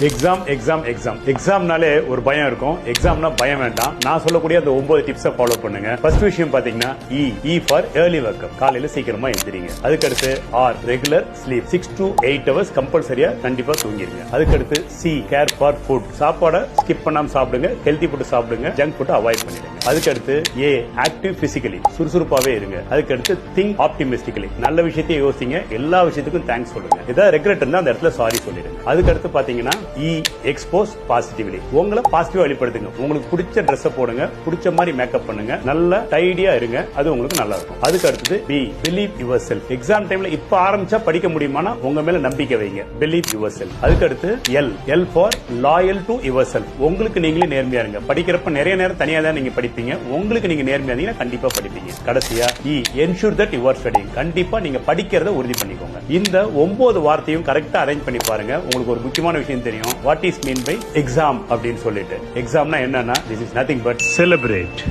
எக்ஸாம்னாலே ஒரு பயம் இருக்கும். எக்ஸாம்னா பயம் வேண்டாம். நான் சொல்லக்கூடிய அந்த 9 டிப்ஸை ஃபாலோ பண்ணுங்க. ஃபர்ஸ்ட் விஷயம் பாத்தீங்கன்னா இ ஃபார் ஏர்லி வர்க்கப். காலையில சீக்கிரமா எந்திரிங்க. அதுக்கடுத்து R regular sleep. 6 to 8 hours கம்பல்சரியா கண்டிப்பா தூங்கிருங்க. அதுக்கடுத்து சி கேர் ஃபார் ஃபுட். சாப்பாடை ஸ்கிப் பண்ணாம சாப்பிடுங்க. ஹெல்தி ஃபுட் சாப்பிடுங்க. ஜங்க் ஃபுட் அவாய்ட் பண்ணிடுங்க. அதுக்கடுத்து ஏ ஆக்டிவ் பிசிக்கலி. சுறுசுறுப்பாவே இருங்க. அதுக்கடுத்து திங்க் ஆப்டிமிஸ்டிக்கலி. நல்ல விஷயத்தையும் யோசிங்க. எல்லா விஷயத்துக்கும் தேங்க்ஸ் சொல்லுங்க. ஏதாவது ரெக்ரெட் இருந்தா அந்த இடத்துல சாரி சொல்லிடுங்க. அதுக்கடுத்து பாத்தீங்கன்னா எக்ஸ்போஸ் பாசிட்டிவ்லி. உங்களை பாசிட்டிவா வெளிப்படுத்துங்க. உங்களுக்கு பிடிச்ச ட்ரெஸ் போடுங்க. பிடிச்ச மாதிரி மேக்கப் பண்ணுங்க. நல்ல டைடியா இருங்க. அது உங்களுக்கு நல்லா இருக்கும். அதுக்கு அடுத்தது B believe yourself. Exam டைம்ல இப்ப ஆரம்பிச்சா படிக்க முடியுமானா உங்க மேல நம்பிக்கை வைங்க. Believe yourself. அதுக்கு அடுத்து L for loyal to yourself. உங்களுக்கு நீங்களே நேர்மையா இருங்க. படிக்கிறப்ப நிறைய நேரம் தனியா தான் நீங்க படிப்பீங்க. உங்களுக்கு நீங்க நேர்மையா இருந்தீங்கன்னா கண்டிப்பா படிப்பீங்க. கடைசியா ensure that you are studying. கண்டிப்பா நீங்க படிக்கிறத உறுதி பண்ணிக்கோங்க. இந்த 9 வார்த்தையும் கரெக்டா அரேஞ்ச் பண்ணி பாருங்க. உங்களுக்கு ஒரு முக்கியமான விஷயம் தெரியும். What is mean by exam அப்படின்னு சொல்லிட்டு. எக்ஸாம்னா என்னன்னா this is nothing but celebrate.